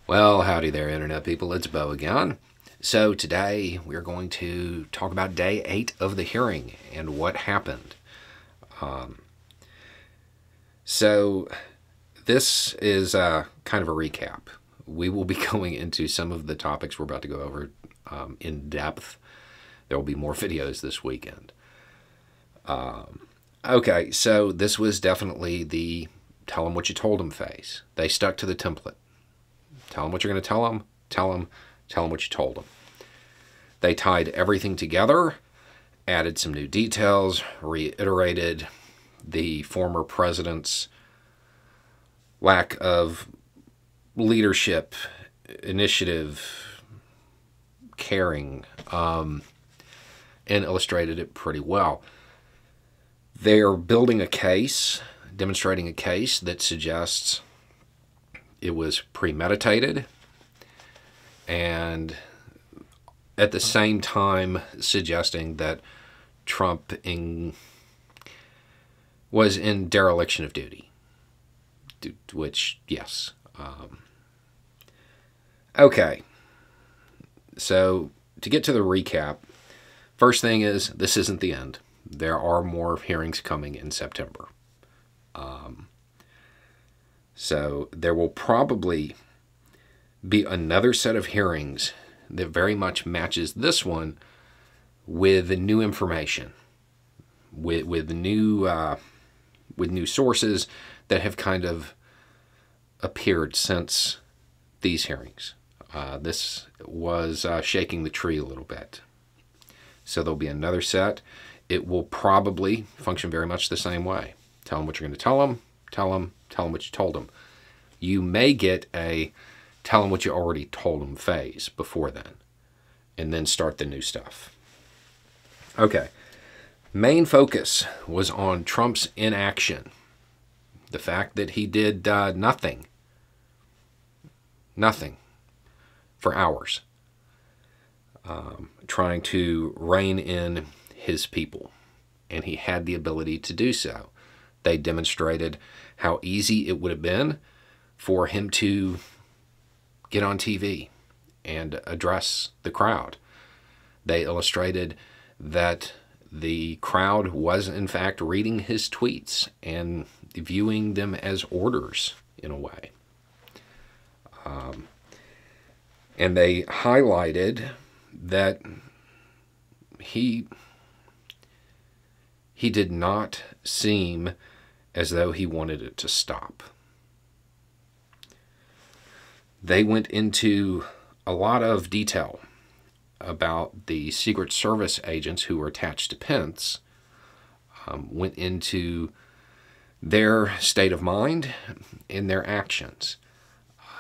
Well, howdy there, Internet people. It's Bo again. So today we're going to talk about day 8 of the hearing and what happened. So this is kind of a recap. We will be going into some of the topics we're about to go over in depth. There will be more videos this weekend. Okay, so this was definitely the tell them what you told them phase. They stuck to the template. Tell them what you're going to tell them, tell them what you told them. They tied everything together, added some new details, reiterated the former president's lack of leadership, initiative, caring, and illustrated it pretty well. They're building a case, demonstrating a case that suggests it was premeditated, and at the same time suggesting that Trump was in dereliction of duty, which, yes. Okay, so to get to the recap, first thing is this isn't the end. There are more hearings coming in September. So there will probably be another set of hearings that very much matches this one with new information, with new sources that have kind of appeared since these hearings. This was shaking the tree a little bit. So there'll be another set. It will probably function very much the same way. Tell them what you're going to tell them, tell them what you told them. You may get a tell them what you already told them phase before then, and then start the new stuff. Okay. Main focus was on Trump's inaction. The fact that he did nothing for hours, trying to rein in his people, and he had the ability to do so. They demonstrated how easy it would have been for him to get on TV and address the crowd. They illustrated that the crowd was, in fact, reading his tweets and viewing them as orders in a way. And they highlighted that he did not seem as though he wanted it to stop. They went into a lot of detail about the Secret Service agents who were attached to Pence, went into their state of mind and their actions.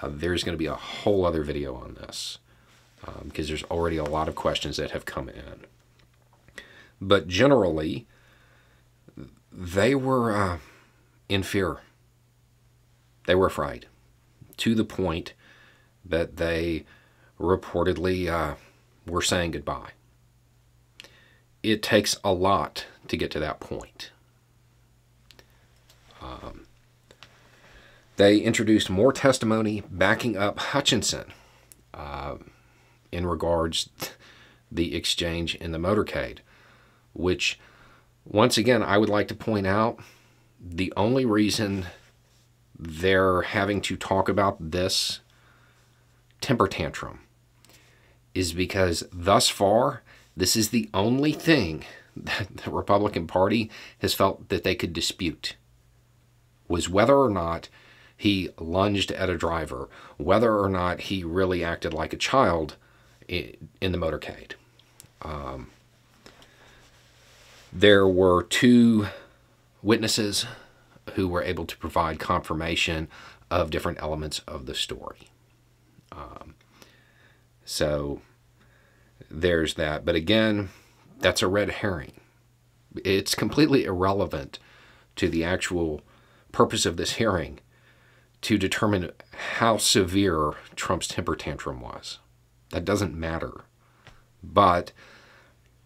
There's going to be a whole other video on this because there's already a lot of questions that have come in. But generally, they were in fear. They were afraid, to the point that they reportedly were saying goodbye. It takes a lot to get to that point. They introduced more testimony backing up Hutchinson in regards the exchange in the motorcade, which, once again, I would like to point out, the only reason they're having to talk about this temper tantrum is because thus far, this is the only thing that the Republican Party has felt that they could dispute, was whether or not he lunged at a driver, whether or not he really acted like a child in the motorcade. There were 2 witnesses who were able to provide confirmation of different elements of the story. So there's that. But again, that's a red herring. It's completely irrelevant to the actual purpose of this hearing to determine how severe Trump's temper tantrum was. That doesn't matter. But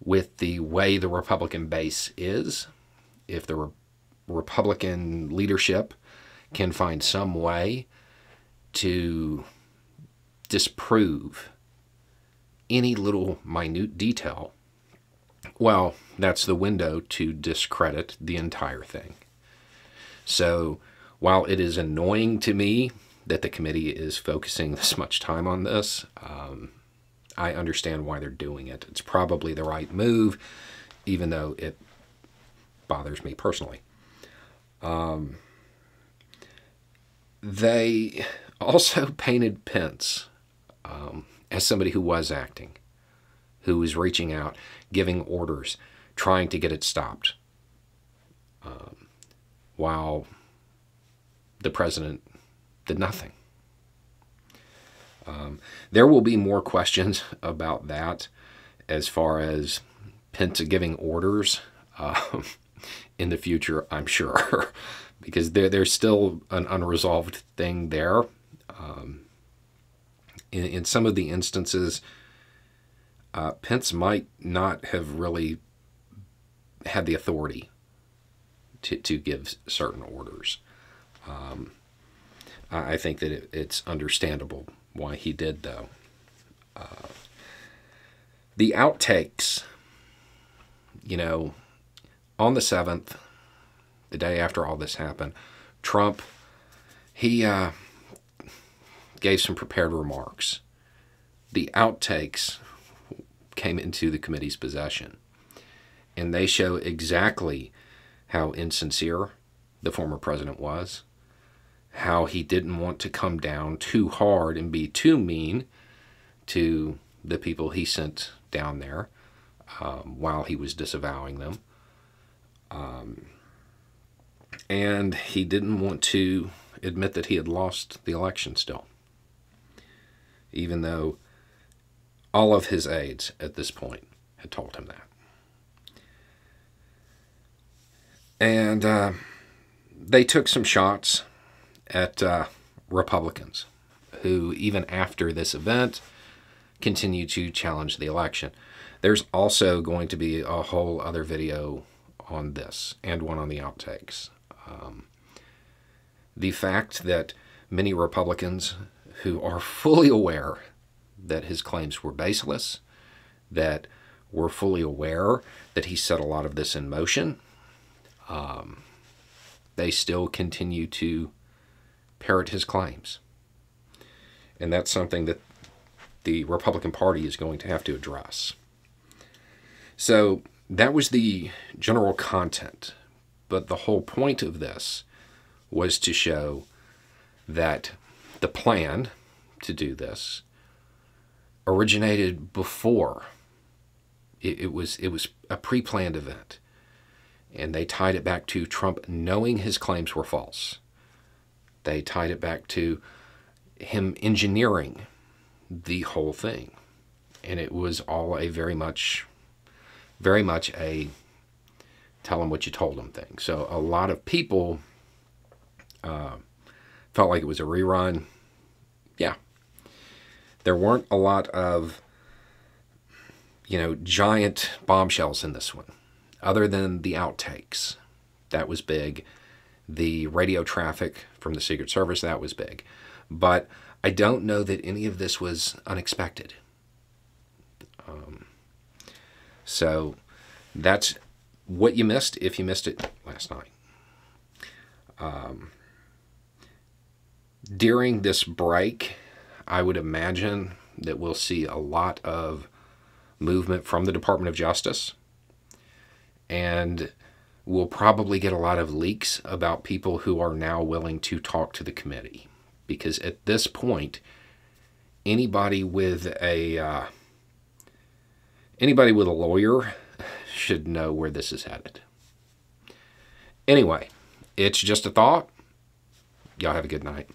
with the way the Republican base is, if the Republican leadership can find some way to disprove any little minute detail, well, that's the window to discredit the entire thing. So while it is annoying to me that the committee is focusing this much time on this, I understand why they're doing it. It's probably the right move, even though it bothers me personally. They also painted Pence as somebody who was acting, who was reaching out, giving orders, trying to get it stopped, while the president did nothing. There will be more questions about that as far as Pence giving orders in the future, I'm sure, because there's still an unresolved thing there. In some of the instances, Pence might not have really had the authority to give certain orders. I think that it's understandable why he did, though. The outtakes, on the 7th, the day after all this happened, Trump, he gave some prepared remarks. The outtakes came into the committee's possession, and they show exactly how insincere the former president was, how he didn't want to come down too hard and be too mean to the people he sent down there while he was disavowing them. And he didn't want to admit that he had lost the election still, even though all of his aides at this point had told him that. And they took some shots at Republicans who, even after this event, continue to challenge the election. There's also going to be a whole other video on this and one on the outtakes. The fact that many Republicans who are fully aware that his claims were baseless, that were fully aware that he set a lot of this in motion, they still continue to parrot his claims. And that's something that the Republican Party is going to have to address. So that was the general content. But the whole point of this was to show that the plan to do this originated before. It was a pre-planned event. And they tied it back to Trump knowing his claims were false. They tied it back to him engineering the whole thing. And it was all a very much a tell him what you told him thing. So a lot of people felt like it was a rerun. Yeah. There weren't a lot of, giant bombshells in this one, other than the outtakes. That was big. The radio traffic from the Secret Service, that was big. But I don't know that any of this was unexpected. So that's what you missed if you missed it last night. During this break, I would imagine that we'll see a lot of movement from the Department of Justice, and we'll probably get a lot of leaks about people who are now willing to talk to the committee. Because at this point, anybody with a lawyer should know where this is headed. Anyway, it's just a thought. Y'all have a good night.